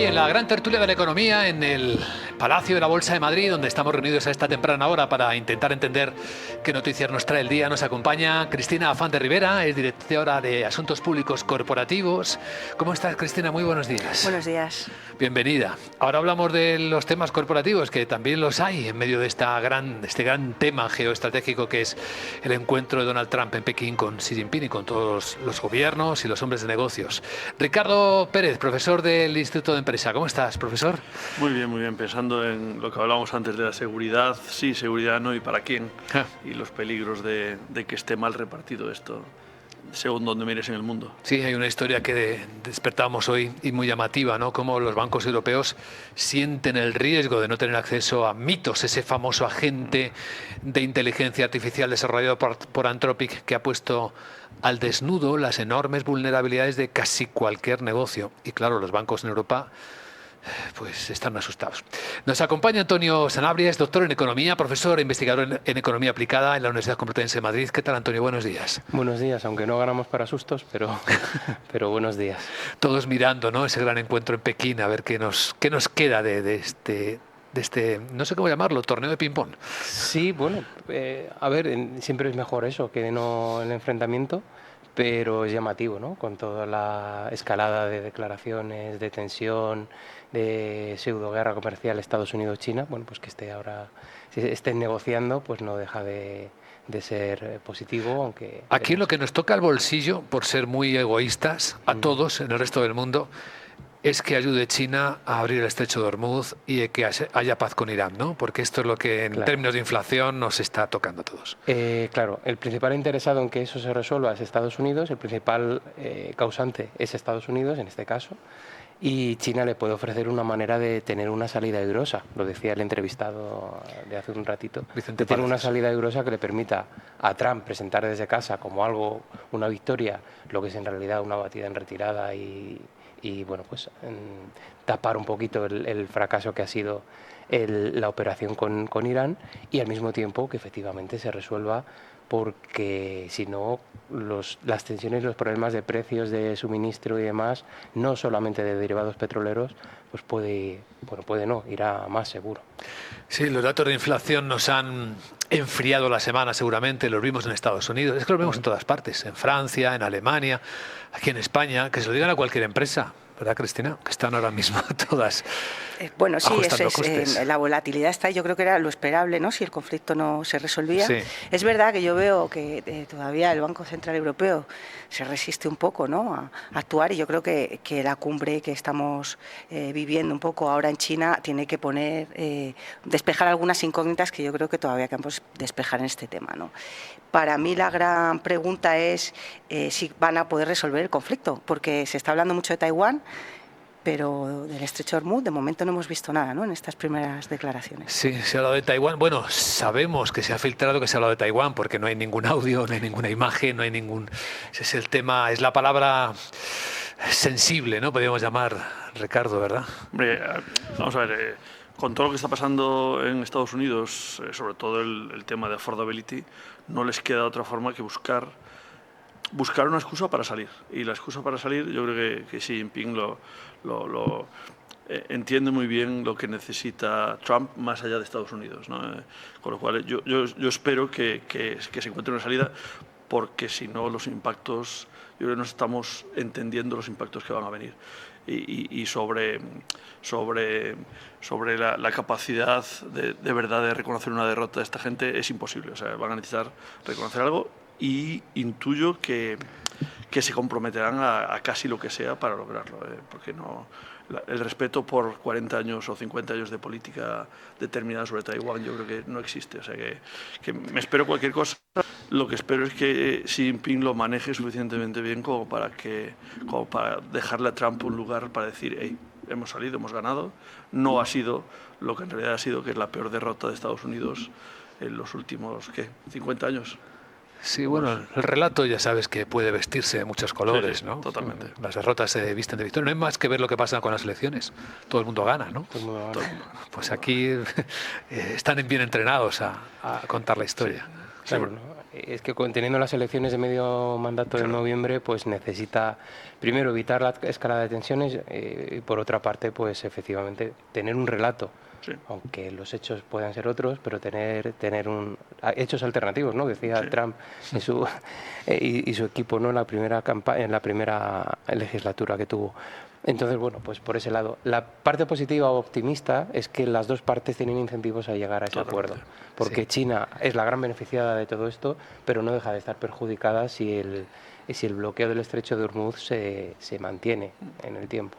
en la gran tertulia de la economía en el Palacio de la Bolsa de Madrid, donde estamos reunidos a esta temprana hora para intentar entender qué noticias nos trae el día. Nos acompaña Cristina Afán de Rivera, es directora de Asuntos Públicos Corporativos. ¿Cómo estás, Cristina? Muy buenos días. Buenos días. Bienvenida. Ahora hablamos de los temas corporativos, que también los hay en medio de este gran tema geoestratégico que es el encuentro de Donald Trump en Pekín con Xi Jinping y con todos los gobiernos y los hombres de negocios. Ricardo Pérez, profesor del Instituto de Empresa. ¿Cómo estás, profesor? Muy bien, muy bien. Pensando en lo que hablábamos antes de la seguridad, sí, seguridad no y para quién, y los peligros de que esté mal repartido esto, según donde mires en el mundo. Sí, hay una historia que despertamos hoy y muy llamativa, ¿no? Cómo los bancos europeos sienten el riesgo de no tener acceso a Mitos, ese famoso agente de inteligencia artificial desarrollado por Anthropic, que ha puesto al desnudo las enormes vulnerabilidades de casi cualquier negocio. Y claro, los bancos en Europa pues están asustados. Nos acompaña Antonio Sanabria, es doctor en Economía, profesor e investigador en Economía Aplicada en la Universidad Complutense de Madrid. ¿Qué tal, Antonio? Buenos días. Buenos días, aunque no ganamos para sustos, pero buenos días. Todos mirando, ¿no?, ese gran encuentro en Pekín, a ver qué nos queda de este, no sé cómo llamarlo, torneo de ping-pong. Sí, bueno, a ver, siempre es mejor eso que no el enfrentamiento, pero es llamativo, ¿no? Con toda la escalada de declaraciones, de tensión, de pseudoguerra comercial Estados Unidos-China, bueno, pues que estén negociando, pues no deja de ser positivo, aunque... Aquí lo que nos toca al bolsillo, por ser muy egoístas, a todos en el resto del mundo, es que ayude China a abrir el estrecho de Hormuz y que haya paz con Irán, ¿no? Porque esto es lo que en términos de inflación nos está tocando a todos. Claro, el principal interesado en que eso se resuelva es Estados Unidos, el principal causante es Estados Unidos en este caso, y China le puede ofrecer una manera de tener una salida airosa, lo decía el entrevistado de hace un ratito, de tener una salida airosa que le permita a Trump presentar desde casa como algo, una victoria, lo que es en realidad una batida en retirada y bueno, pues tapar un poquito el fracaso que ha sido la operación con Irán, y al mismo tiempo que efectivamente se resuelva, porque si no las tensiones y los problemas de precios de suministro y demás, no solamente de derivados petroleros, pues puede no, irá más seguro. Sí, los datos de inflación nos han enfriado la semana seguramente, los vimos en Estados Unidos, es que los vemos en todas partes, en Francia, en Alemania, aquí en España, que se lo digan a cualquier empresa, ¿verdad, Cristina? Que están ahora mismo todas bueno, sí, costes. La volatilidad está, yo creo que era lo esperable, ¿no?, si el conflicto no se resolvía. Sí. Es verdad que yo veo que todavía el Banco Central Europeo se resiste un poco, ¿no?, a actuar, y yo creo que la cumbre que estamos viviendo un poco ahora en China tiene que despejar algunas incógnitas que yo creo que todavía queremos despejar en este tema, ¿no? Para mí la gran pregunta es si van a poder resolver el conflicto, porque se está hablando mucho de Taiwán, pero del estrecho de Hormuz de momento no hemos visto nada, ¿no?, en estas primeras declaraciones. Sí, se ha hablado de Taiwán. Bueno, sabemos que se ha filtrado que se ha hablado de Taiwán porque no hay ningún audio, no hay ninguna imagen, no hay ningún... Ese es el tema, es la palabra sensible, ¿no?, podríamos llamar, Ricardo, ¿verdad? Hombre, vamos a ver, con todo lo que está pasando en Estados Unidos, sobre todo el tema de affordability, no les queda otra forma que buscar una excusa para salir. Y la excusa para salir, yo creo que Xi Jinping entiende muy bien lo que necesita Trump más allá de Estados Unidos, ¿no? Con lo cual yo espero que se encuentre una salida, porque si no los impactos, yo creo que no estamos entendiendo los impactos que van a venir. Y sobre la capacidad de verdad de reconocer una derrota de esta gente es imposible. O sea, van a necesitar reconocer algo, y intuyo que se comprometerán a casi lo que sea para lograrlo, porque el respeto por 40 años o 50 años de política determinada sobre Taiwán yo creo que no existe. O sea que me espero cualquier cosa. Lo que espero es que Xi Jinping lo maneje suficientemente bien como para dejarle a Trump un lugar para decir: hey, hemos salido, hemos ganado, no ha sido lo que en realidad ha sido, que es la peor derrota de Estados Unidos en los últimos 50 años. Sí, bueno, el relato ya sabes que puede vestirse de muchos colores, sí, ¿no? Totalmente. Las derrotas se visten de victoria. No hay más que ver lo que pasa con las elecciones. Todo el mundo gana, ¿no? Todo el mundo gana. Pues aquí están bien entrenados a contar la historia. Sí. Claro, ¿no? es que teniendo las elecciones de medio mandato de noviembre, pues necesita primero evitar la escalada de tensiones y por otra parte, pues efectivamente tener un relato. Sí. Aunque los hechos puedan ser otros, pero tener hechos alternativos, ¿no? Decía Sí. Trump en y su equipo, ¿no? En la primera legislatura que tuvo. Entonces, bueno, pues por ese lado. La parte positiva o optimista es que las dos partes tienen incentivos a llegar a ese acuerdo. Porque Sí. China es la gran beneficiada de todo esto, pero no deja de estar perjudicada si el bloqueo del estrecho de Hormuz se mantiene en el tiempo.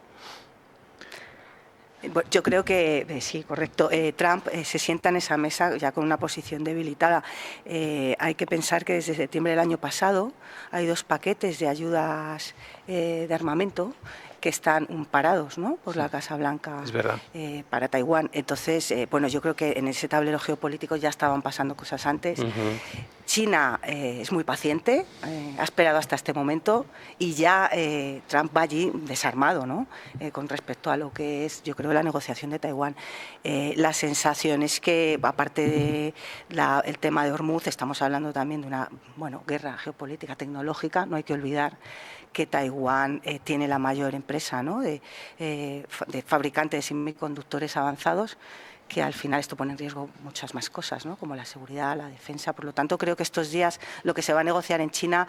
Yo creo que sí, correcto. Trump se sienta en esa mesa ya con una posición debilitada. Hay que pensar que desde septiembre del año pasado hay 2 paquetes de ayudas de armamento que están parados, ¿no?, por la Casa Blanca para Taiwán. Entonces, bueno, yo creo que en ese tablero geopolítico ya estaban pasando cosas antes. China es muy paciente, ha esperado hasta este momento y ya Trump va allí desarmado, ¿no?, con respecto a lo que es, yo creo, la negociación de Taiwán. La sensación es que, aparte del tema de Hormuz, estamos hablando también de una guerra geopolítica tecnológica. No hay que olvidar que Taiwán tiene la mayor empresa, ¿no?, de fabricantes de semiconductores avanzados, que al final esto pone en riesgo muchas más cosas, ¿no?, como la seguridad, la defensa. Por lo tanto, creo que estos días lo que se va a negociar en China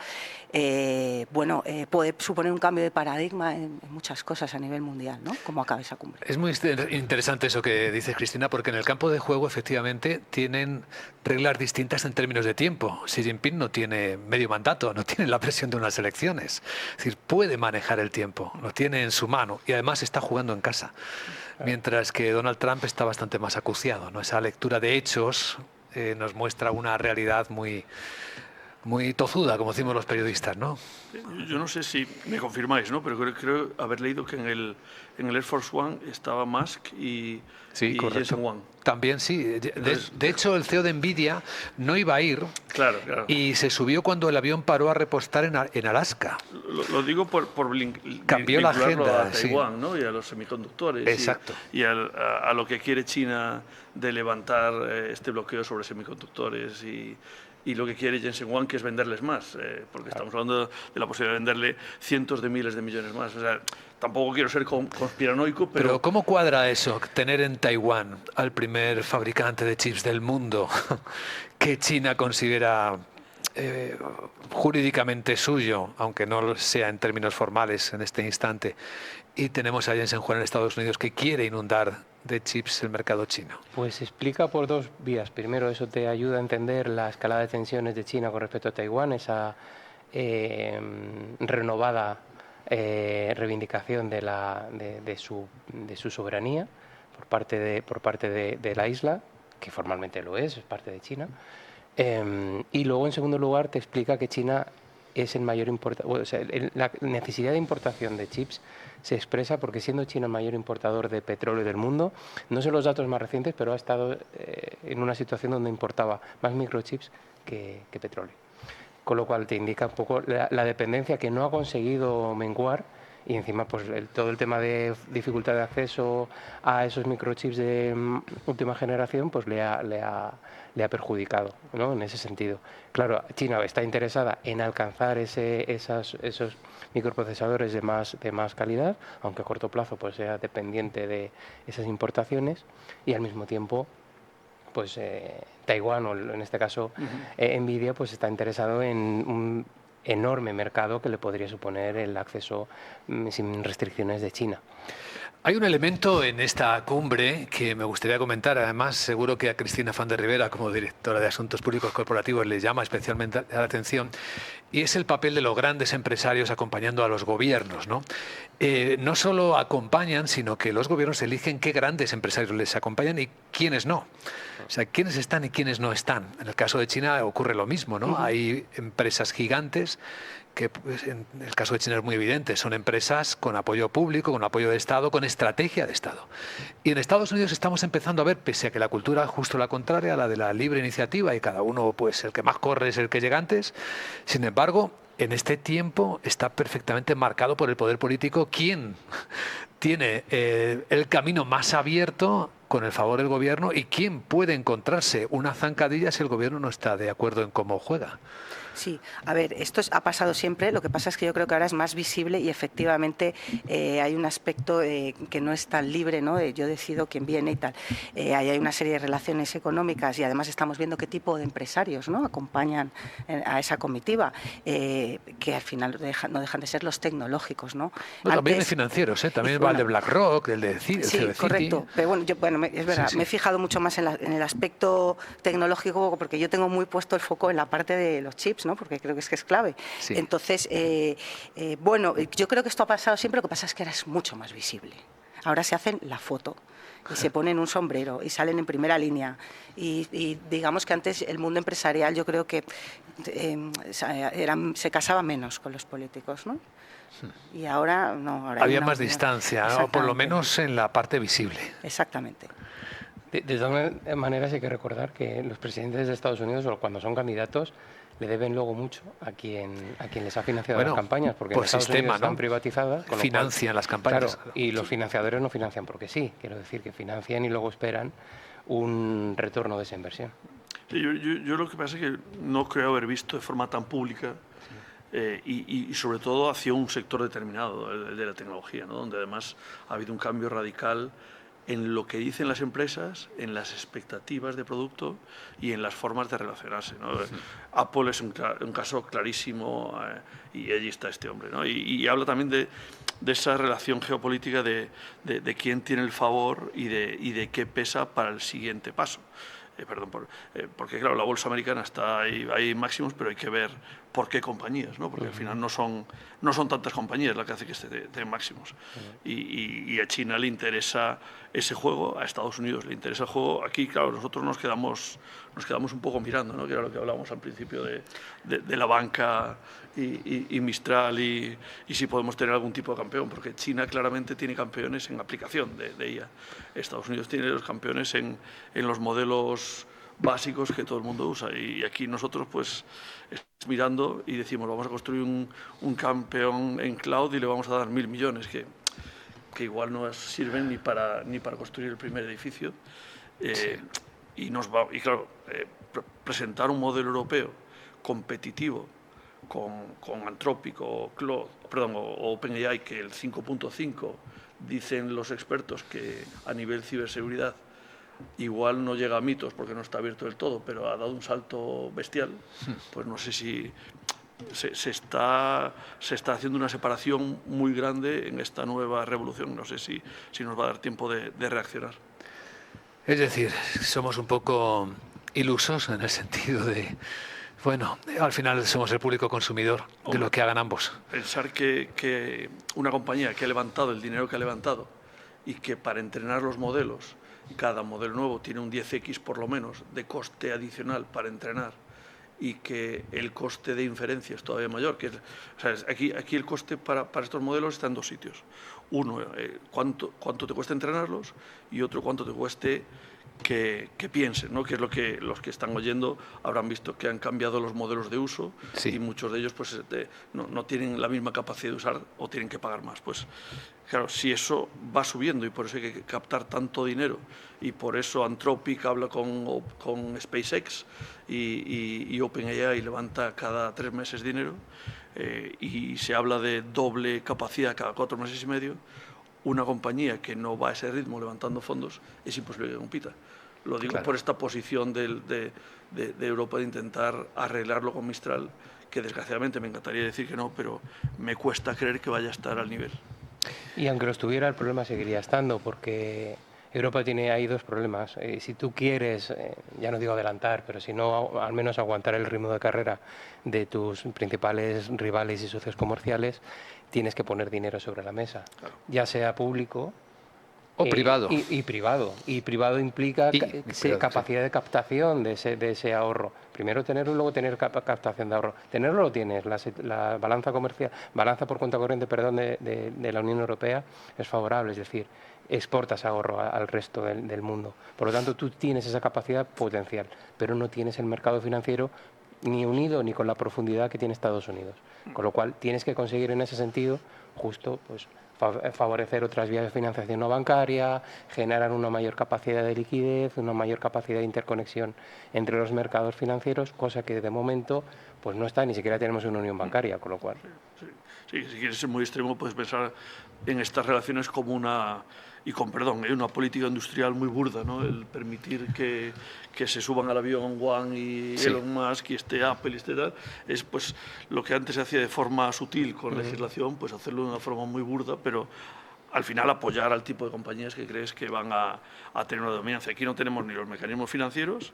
puede suponer un cambio de paradigma en muchas cosas a nivel mundial, ¿no?, como acabe esa cumbre. Es muy interesante eso que dices, Cristina, porque en el campo de juego efectivamente tienen reglas distintas en términos de tiempo. Xi Jinping no tiene medio mandato, no tiene la presión de unas elecciones. Es decir, puede manejar el tiempo, lo tiene en su mano y además está jugando en casa. Mientras que Donald Trump está bastante más acuciado, ¿no? Esa lectura de hechos nos muestra una realidad muy tozuda, como decimos los periodistas, ¿no? Yo no sé si me confirmáis, ¿no?, pero creo haber leído que en el Air Force One estaba Musk y Jensen Huang. También sí. De hecho, el CEO de Nvidia no iba a ir. Claro. Y se subió cuando el avión paró a repostar en Alaska. Lo digo por cambió la agenda a Taiwán, ¿no?, y a los semiconductores. Exacto. Y a lo que quiere China de levantar este bloqueo sobre semiconductores y lo que quiere Jensen Huang, que es venderles más, porque estamos hablando de la posibilidad de venderle cientos de miles de millones más. O sea, tampoco quiero ser conspiranoico, pero ¿cómo cuadra eso, tener en Taiwán al primer fabricante de chips del mundo que China considera jurídicamente suyo, aunque no lo sea en términos formales en este instante, y tenemos a Jensen Huang en Estados Unidos que quiere inundar de chips el mercado chino? Pues se explica por 2 vías. Primero, eso te ayuda a entender la escalada de tensiones de China con respecto a Taiwán, esa renovada reivindicación de su soberanía por parte de la isla, que formalmente lo es parte de China. Y luego, en segundo lugar, te explica que China es el mayor importador. O sea, la necesidad de importación de chips se expresa porque, siendo China el mayor importador de petróleo del mundo, no sé los datos más recientes, pero ha estado en una situación donde importaba más microchips que petróleo. Con lo cual te indica un poco la dependencia que no ha conseguido menguar, y encima pues todo el tema de dificultad de acceso a esos microchips de última generación pues le ha perjudicado, ¿no?, en ese sentido. Claro, China está interesada en alcanzar esos microprocesadores de más calidad, aunque a corto plazo pues sea dependiente de esas importaciones, y al mismo tiempo pues Taiwán, o en este caso Nvidia, pues está interesado en un enorme mercado que le podría suponer el acceso sin restricciones de China. Hay un elemento en esta cumbre que me gustaría comentar, además seguro que a Cristina Fan de Rivera, como directora de Asuntos Públicos Corporativos, le llama especialmente la atención, y es el papel de los grandes empresarios acompañando a los gobiernos, ¿no? No solo acompañan, sino que los gobiernos eligen qué grandes empresarios les acompañan y quiénes no. O sea, quiénes están y quiénes no están. En el caso de China ocurre lo mismo, ¿no? Hay empresas gigantes que, pues, en el caso de China es muy evidente, son empresas con apoyo público, con apoyo de Estado, con estrategia de Estado. Y en Estados Unidos estamos empezando a ver, pese a que la cultura es justo la contraria, la de la libre iniciativa, y cada uno, pues el que más corre es el que llega antes. Sin embargo, en este tiempo está perfectamente marcado por el poder político quién tiene el camino más abierto con el favor del gobierno, y quién puede encontrarse una zancadilla si el gobierno no está de acuerdo en cómo juega. Sí, a ver, esto ha pasado siempre, lo que pasa es que yo creo que ahora es más visible y efectivamente hay un aspecto que no es tan libre, ¿no? Yo decido quién viene y tal. Ahí hay una serie de relaciones económicas y además estamos viendo qué tipo de empresarios, ¿no?, acompañan a esa comitiva, que al final no dejan de ser los tecnológicos, ¿no? No, también de financieros, también va el de BlackRock, el de Citi. Sí, correcto. Pero bueno, es verdad, sí. me he fijado mucho más en el aspecto tecnológico porque yo tengo muy puesto el foco en la parte de los chips, ¿no? Porque creo que es clave. Sí. Entonces, bueno, yo creo que esto ha pasado siempre, lo que pasa es que ahora es mucho más visible. Ahora se hacen la foto y se ponen un sombrero y salen en primera línea. Y digamos que antes el mundo empresarial yo creo que se casaba menos con los políticos, ¿no? Y ahora no. Ahora había más distancia, ¿no? Por lo menos en la parte visible. Exactamente. De todas maneras hay que recordar que los presidentes de Estados Unidos, cuando son candidatos, le deben luego mucho a quien les ha financiado las campañas, porque por en Estados sistema, Unidos están ¿no?, privatizadas. Financian las campañas. Claro, y los financiadores no financian porque sí, quiero decir que financian y luego esperan un retorno de esa inversión. Sí, yo lo que pasa es que no creo haber visto de forma tan pública y sobre todo hacia un sector determinado, el de la tecnología, ¿no?, donde además ha habido un cambio radical en lo que dicen las empresas, en las expectativas de producto y en las formas de relacionarse, ¿no? Sí. Apple es un caso clarísimo y allí está este hombre, ¿no? Y habla también de esa relación geopolítica de quién tiene el favor y de qué pesa para el siguiente paso. Porque claro, la bolsa americana está ahí, hay máximos, pero hay que ver por qué compañías, ¿no? Porque al final no son tantas compañías las que hacen que esté en máximos. Y a China le interesa ese juego, a Estados Unidos le interesa el juego. Aquí, claro, nosotros nos quedamos un poco mirando, ¿no?, que era lo que hablábamos al principio de la banca y Mistral y si podemos tener algún tipo de campeón, porque China claramente tiene campeones en aplicación de ella. Estados Unidos tiene los campeones en los modelos básicos que todo el mundo usa, y aquí nosotros pues estamos mirando y decimos vamos a construir un campeón en cloud y le vamos a dar 1.000 millones que igual no sirven ni para construir el primer edificio. Sí. Y claro, presentar un modelo europeo competitivo con Anthropic o OpenAI, que el 5.5 dicen los expertos que a nivel ciberseguridad igual no llega a mitos porque no está abierto del todo, pero ha dado un salto bestial, pues no sé si se está haciendo una separación muy grande en esta nueva revolución. No sé si nos va a dar tiempo de reaccionar. Es decir, somos un poco ilusos en el sentido de, bueno, al final somos el público consumidor de lo que hagan ambos. Pensar que una compañía que ha levantado el dinero que ha levantado y que para entrenar los modelos, cada modelo nuevo tiene un 10x por lo menos de coste adicional para entrenar, y que el coste de inferencia es todavía mayor. Aquí el coste para estos modelos está en dos sitios. Uno, cuánto te cuesta entrenarlos, y otro, cuánto te cueste que piensen, ¿no? Que es lo que los que están oyendo habrán visto, que han cambiado los modelos de uso. Sí. Y muchos de ellos pues no tienen la misma capacidad de usar o tienen que pagar más. Pues claro, si eso va subiendo, y por eso hay que captar tanto dinero, y por eso Anthropic habla con SpaceX y OpenAI levanta cada 3 meses dinero, y se habla de doble capacidad cada 4 meses y medio, una compañía que no va a ese ritmo levantando fondos es imposible que compita. Lo digo, claro, por esta posición de Europa de intentar arreglarlo con Mistral, que desgraciadamente me encantaría decir que no, pero me cuesta creer que vaya a estar al nivel. Y aunque lo estuviera, el problema seguiría estando, porque Europa tiene ahí dos problemas. Si tú quieres, ya no digo adelantar, pero si no, al menos aguantar el ritmo de carrera de tus principales rivales y socios comerciales, tienes que poner dinero sobre la mesa, claro, ya sea público o privado. Y privado. Y privado implica capacidad de captación de ese ahorro. Primero tenerlo y luego tener captación de ahorro. Tenerlo lo tienes. La balanza comercial, balanza por cuenta corriente, de la Unión Europea es favorable, es decir, exportas ahorro al resto del mundo. Por lo tanto, tú tienes esa capacidad potencial, pero no tienes el mercado financiero ni unido ni con la profundidad que tiene Estados Unidos. Con lo cual, tienes que conseguir en ese sentido justo pues favorecer otras vías de financiación no bancaria, generar una mayor capacidad de liquidez, una mayor capacidad de interconexión entre los mercados financieros, cosa que de momento pues no está, ni siquiera tenemos una unión bancaria, con lo cual... Sí, si quieres ser muy extremo, puedes pensar en estas relaciones como una política industrial muy burda, ¿no? El permitir que se suban al avión Juan y Elon Musk y esté Apple y esté tal, es pues lo que antes se hacía de forma sutil con legislación, pues hacerlo de una forma muy burda, pero al final apoyar al tipo de compañías que crees que van a tener una dominancia. Aquí no tenemos ni los mecanismos financieros,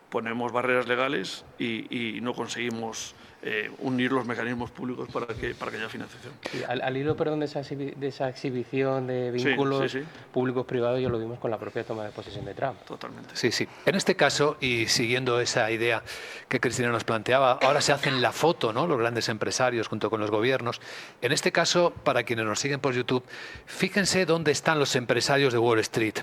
ponemos barreras legales y no conseguimos unir los mecanismos públicos para que haya financiación. Sí, al hilo, perdón, de esa exhibición de vínculos públicos-privados, ya lo vimos con la propia toma de posesión de Trump. Totalmente. Sí, sí. En este caso, y siguiendo esa idea que Cristina nos planteaba, ahora se hacen la foto, ¿no?, los grandes empresarios junto con los gobiernos. En este caso, para quienes nos siguen por YouTube, fíjense dónde están los empresarios de Wall Street.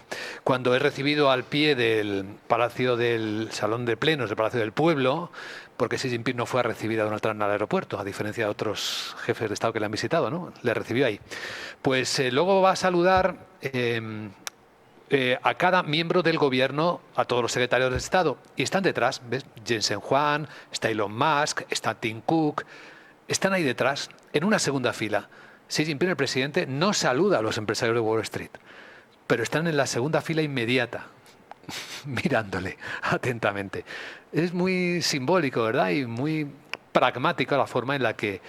Cuando he recibido al pie del Palacio del Salón de Plenos, del Palacio del Pueblo, porque Xi Jinping no fue a recibir a Donald Trump al aeropuerto, a diferencia de otros jefes de Estado que le han visitado, ¿no? Le recibió ahí. Pues luego va a saludar a cada miembro del gobierno, a todos los secretarios de Estado. Y están detrás, ¿ves? Jensen Huang, está Elon Musk, está Tim Cook. Están ahí detrás, en una segunda fila. Xi Jinping, el presidente, no saluda a los empresarios de Wall Street, pero están en la segunda fila inmediata, mirándole atentamente. Es muy simbólico, ¿verdad? Y muy pragmática la forma en la que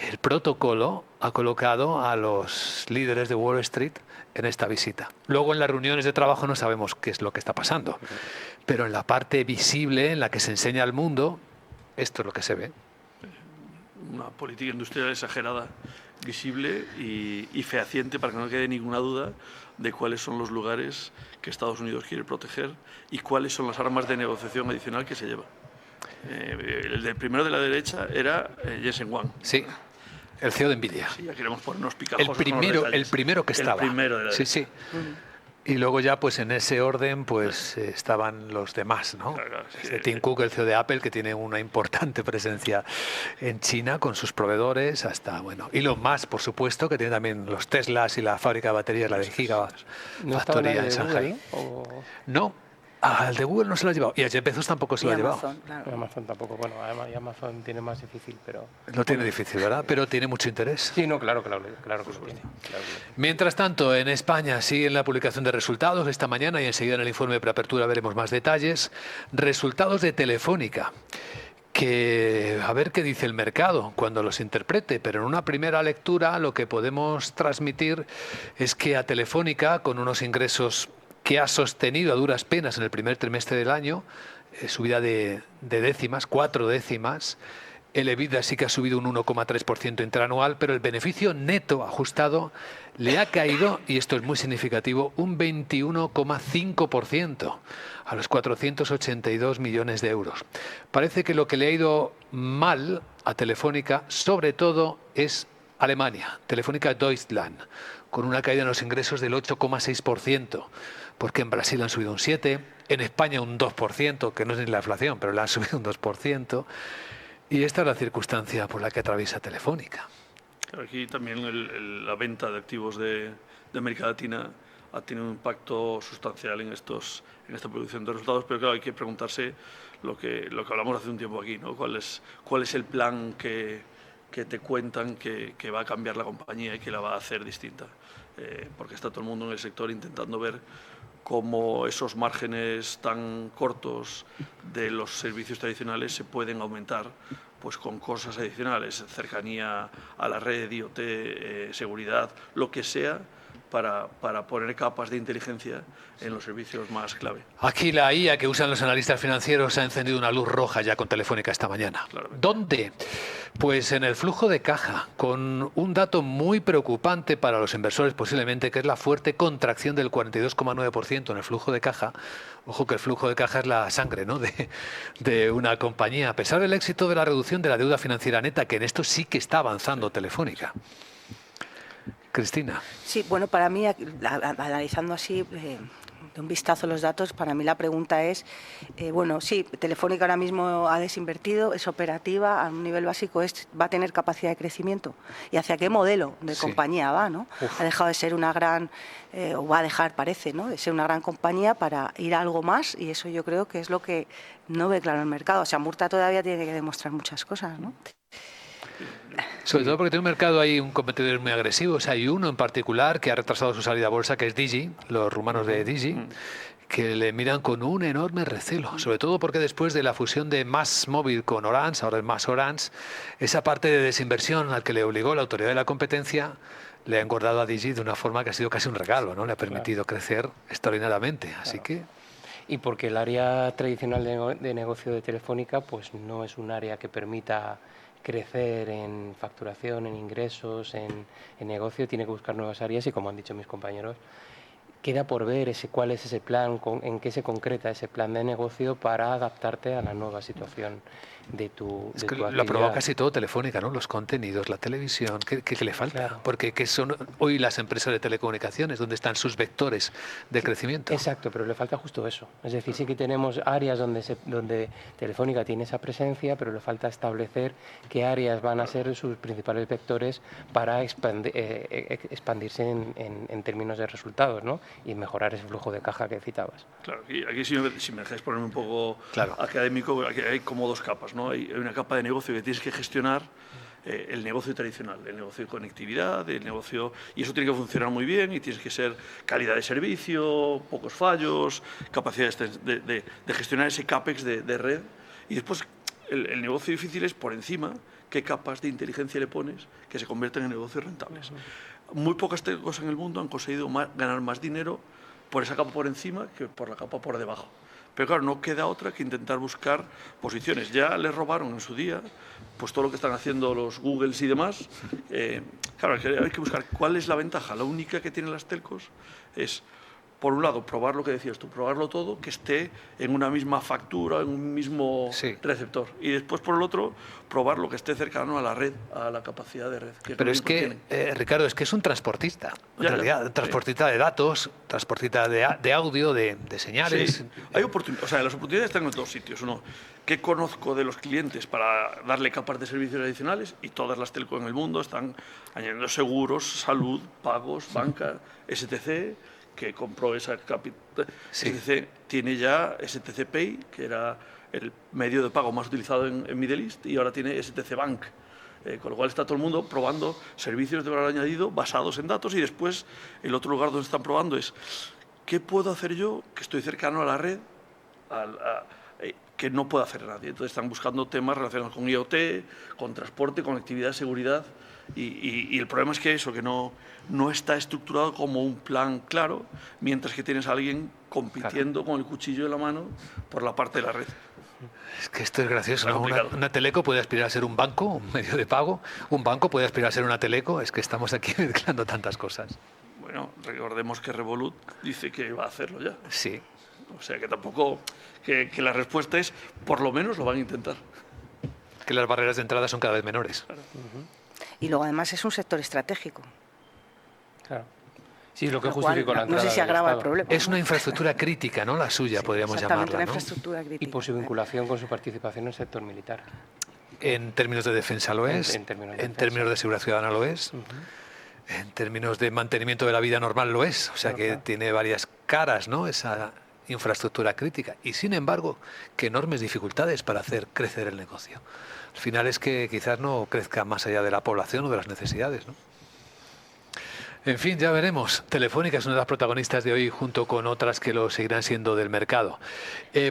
el protocolo ha colocado a los líderes de Wall Street en esta visita. Luego en las reuniones de trabajo no sabemos qué es lo que está pasando, pero en la parte visible, en la que se enseña al mundo, esto es lo que se ve. Una política industrial exagerada, visible y fehaciente, para que no quede ninguna duda de cuáles son los lugares que Estados Unidos quiere proteger y cuáles son las armas de negociación adicional que se lleva. El del primero de la derecha era Jensen Huang. Sí, el CEO de Nvidia. Sí, ya queremos ponernos picajosos. El primero que estaba. El primero de la derecha. Sí, sí. Y luego ya, pues en ese orden, pues estaban los demás, ¿no? Claro, sí, Tim Cook, el CEO de Apple, que tiene una importante presencia en China con sus proveedores, hasta, bueno, Elon Musk, por supuesto, que tiene también los Teslas y la fábrica de baterías, la de Gigafactoría en Shanghai. No, al de Google no se lo ha llevado. Y a Jeff Bezos tampoco se lo ha llevado. Claro. Amazon tampoco. Bueno, además Amazon tiene más difícil, pero... No tiene difícil, ¿verdad? Pero tiene mucho interés. Sí, no, claro que lo tiene. Claro que lo tiene. Mientras tanto, en España siguen la publicación de resultados esta mañana y enseguida en el informe de preapertura veremos más detalles. Resultados de Telefónica, que a ver qué dice el mercado cuando los interprete, pero en una primera lectura lo que podemos transmitir es que a Telefónica, con unos ingresos que ha sostenido a duras penas en el primer trimestre del año, subida de décimas, 4 décimas, el EBITDA sí que ha subido un 1,3% interanual, pero el beneficio neto ajustado le ha caído, y esto es muy significativo, un 21,5% a los 482 millones de euros. Parece que lo que le ha ido mal a Telefónica, sobre todo, es Alemania, Telefónica Deutschland, con una caída en los ingresos del 8,6%, porque en Brasil han subido un 7%, en España un 2%, que no es ni la inflación, pero le han subido un 2%, y esta es la circunstancia por la que atraviesa Telefónica. Aquí también la venta de activos de América Latina ha tenido un impacto sustancial en esta producción de resultados, pero claro, hay que preguntarse lo que hablamos hace un tiempo aquí, ¿no? ¿Cuál es el plan que te cuentan que va a cambiar la compañía y que la va a hacer distinta? Porque está todo el mundo en el sector intentando ver cómo esos márgenes tan cortos de los servicios tradicionales se pueden aumentar, pues con cosas adicionales, cercanía a la red, IoT, seguridad, lo que sea, para poner capas de inteligencia en los servicios más clave. Aquí la IA que usan los analistas financieros ha encendido una luz roja ya con Telefónica esta mañana. Claramente. ¿Dónde? Pues en el flujo de caja, con un dato muy preocupante para los inversores posiblemente, que es la fuerte contracción del 42,9% en el flujo de caja. Ojo que el flujo de caja es la sangre, ¿no?, de una compañía, a pesar del éxito de la reducción de la deuda financiera neta, que en esto sí que está avanzando Telefónica. Cristina. Sí, bueno, para mí, analizando así de un vistazo a los datos, para mí la pregunta es, bueno, sí, Telefónica ahora mismo ha desinvertido, es operativa, a un nivel básico va a tener capacidad de crecimiento. ¿Y hacia qué modelo de compañía va, no? Ha dejado de ser una gran, o va a dejar, parece, ¿no?, de ser una gran compañía para ir a algo más, y eso yo creo que es lo que no ve claro el mercado. O sea, Murta todavía tiene que demostrar muchas cosas, ¿no? Sobre todo porque tiene un mercado ahí, un competidor muy agresivo. O sea, hay uno en particular que ha retrasado su salida a bolsa, que es Digi, los rumanos de Digi, que le miran con un enorme recelo. Sobre todo porque después de la fusión de MásMóvil con Orange, ahora es Más Orange, esa parte de desinversión al que le obligó la autoridad de la competencia le ha engordado a Digi de una forma que ha sido casi un regalo, ¿no? Le ha permitido crecer extraordinariamente. Así que... Y porque el área tradicional de negocio de Telefónica pues no es un área que permita crecer en facturación, en ingresos, en negocio, tiene que buscar nuevas áreas y, como han dicho mis compañeros, queda por ver cuál es ese plan, en qué se concreta ese plan de negocio para adaptarte a la nueva situación de tu actividad. Lo ha probado casi todo Telefónica, ¿no? Los contenidos, la televisión, ¿qué le falta? Claro. Porque ¿qué son hoy las empresas de telecomunicaciones? ¿Dónde están sus vectores de crecimiento? Exacto, pero le falta justo eso. Es decir, sí que tenemos áreas donde Telefónica tiene esa presencia, pero le falta establecer qué áreas van a ser sus principales vectores para expandirse en términos de resultados, ¿no? Y mejorar ese flujo de caja que citabas. Claro, aquí si me dejáis ponerme un poco académico, aquí hay como dos capas, ¿no? Hay una capa de negocio que tienes que gestionar, el negocio tradicional, el negocio de conectividad, el negocio, y eso tiene que funcionar muy bien y tienes que ser calidad de servicio, pocos fallos, capacidad de gestionar ese CAPEX de red. Y después el negocio difícil es por encima qué capas de inteligencia le pones que se convierten en negocios rentables. Muy pocas cosas en el mundo han conseguido ganar más dinero por esa capa por encima que por la capa por debajo. Pero claro, no queda otra que intentar buscar posiciones. Ya les robaron en su día pues todo lo que están haciendo los Googles y demás. Claro, hay que buscar cuál es la ventaja. La única que tienen las telcos es, por un lado, probar lo que decías tú, probarlo todo, que esté en una misma factura, en un mismo receptor. Y después, por el otro, probar lo que esté cercano a la red, a la capacidad de red. Pero es que, Ricardo, es que es un transportista, en realidad, transportista de datos, transportista de audio, de señales. Sí. Hay oportunidades, o sea, las oportunidades están en dos sitios. Uno, ¿qué conozco de los clientes para darle capas de servicios adicionales? Y todas las telcos en el mundo están añadiendo seguros, salud, pagos, banca, STC, que compró esa capital. STC tiene ya STC Pay, que era el medio de pago más utilizado en Middle East, y ahora tiene STC Bank. Con lo cual está todo el mundo probando servicios de valor añadido basados en datos, y después el otro lugar donde están probando es ¿qué puedo hacer yo que estoy cercano a la red que no puede hacer nadie? Entonces están buscando temas relacionados con IoT, con transporte, conectividad, seguridad. Y el problema es que eso, que no está estructurado como un plan claro, mientras que tienes a alguien compitiendo con el cuchillo en la mano por la parte de la red. Es que esto es gracioso, ¿no? Una teleco puede aspirar a ser un banco, un medio de pago. Un banco puede aspirar a ser una teleco. Es que estamos aquí mezclando tantas cosas. Bueno, recordemos que Revolut dice que va a hacerlo ya. Sí. O sea que tampoco, que la respuesta es, por lo menos lo van a intentar. Que las barreras de entrada son cada vez menores. Claro. Y luego además es un sector estratégico. Claro. Sí, lo que justifica la entrada. No sé si agrava el problema. Es una infraestructura crítica, ¿no? La suya, podríamos llamarla, una ¿no? infraestructura crítica. Y por su vinculación con su participación en el sector militar. En términos de defensa lo es, en términos de seguridad ciudadana lo es, en términos de mantenimiento de la vida normal lo es. O sea que tiene varias caras, ¿no? Esa infraestructura crítica. Y sin embargo, qué enormes dificultades para hacer crecer el negocio. Al final es que quizás no crezca más allá de la población o de las necesidades, ¿no? En fin, ya veremos. Telefónica es una de las protagonistas de hoy, junto con otras que lo seguirán siendo del mercado.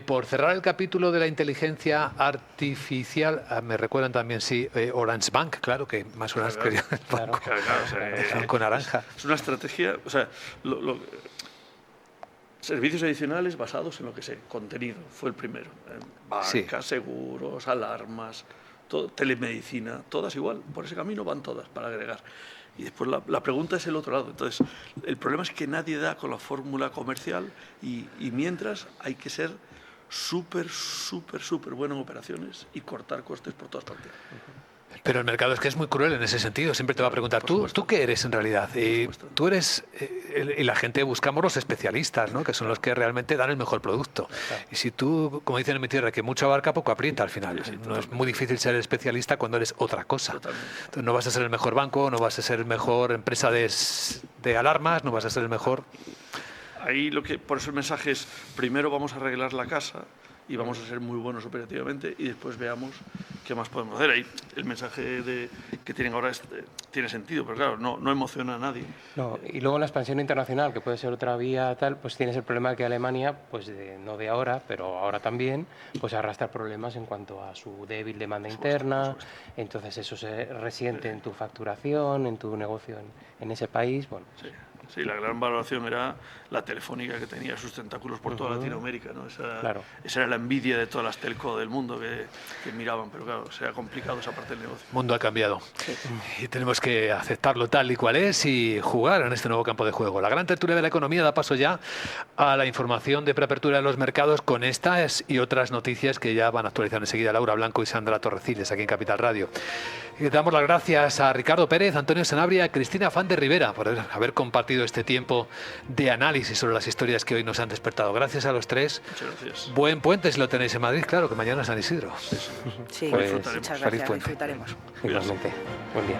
Por cerrar el capítulo de la inteligencia artificial, me recuerdan también, Orange Bank, claro, que más Orange que el banco. Claro, banco naranja. Es una estrategia, o sea, servicios adicionales basados en lo que sé, contenido, fue el primero. Banca, seguros, alarmas, todo, telemedicina, todas igual. Por ese camino van todas para agregar. Y después la pregunta es el otro lado. Entonces, el problema es que nadie da con la fórmula comercial y mientras hay que ser súper bueno en operaciones y cortar costes por todas partes. Pero el mercado es que es muy cruel en ese sentido. Siempre te va a preguntar, ¿tú qué eres en realidad? Y tú eres... y la gente buscamos los especialistas, ¿no? Que son los que realmente dan el mejor producto. Y si tú, como dicen en mi tierra, que mucho abarca, poco aprieta al final. No es muy difícil ser especialista cuando eres otra cosa. Entonces, no vas a ser el mejor banco, no vas a ser el mejor empresa de alarmas, no vas a ser el mejor... Ahí por eso el mensaje es, primero vamos a arreglar la casa y vamos a ser muy buenos operativamente y después veamos qué más podemos hacer. Ahí el mensaje que tienen ahora tiene sentido, pero claro, no emociona a nadie. No, y luego la expansión internacional, que puede ser otra vía tal, pues tienes el problema de que Alemania, pues no de ahora, pero ahora también, pues arrastra problemas en cuanto a su débil demanda interna, entonces eso se resiente en tu facturación, en tu negocio en ese país, bueno. Sí, la gran valoración era la Telefónica, que tenía sus tentáculos por toda Latinoamérica, ¿no? Esa era la envidia de todas las telco del mundo que miraban, pero claro, se ha complicado esa parte del negocio. El mundo ha cambiado y tenemos que aceptarlo tal y cual es y jugar en este nuevo campo de juego. La gran tertulia de la economía da paso ya a la información de preapertura de los mercados con estas y otras noticias que ya van a actualizar enseguida Laura Blanco y Sandra Torrecillas aquí en Capital Radio. Y damos las gracias a Ricardo Pérez, Antonio Sanabria y Cristina Fan de Rivera por haber compartido este tiempo de análisis sobre las historias que hoy nos han despertado. Gracias a los tres. Muchas gracias. Buen puente si lo tenéis en Madrid, claro, que mañana es San Isidro. Sí, Pues, muchas gracias, disfrutaremos. Igualmente. Buen día.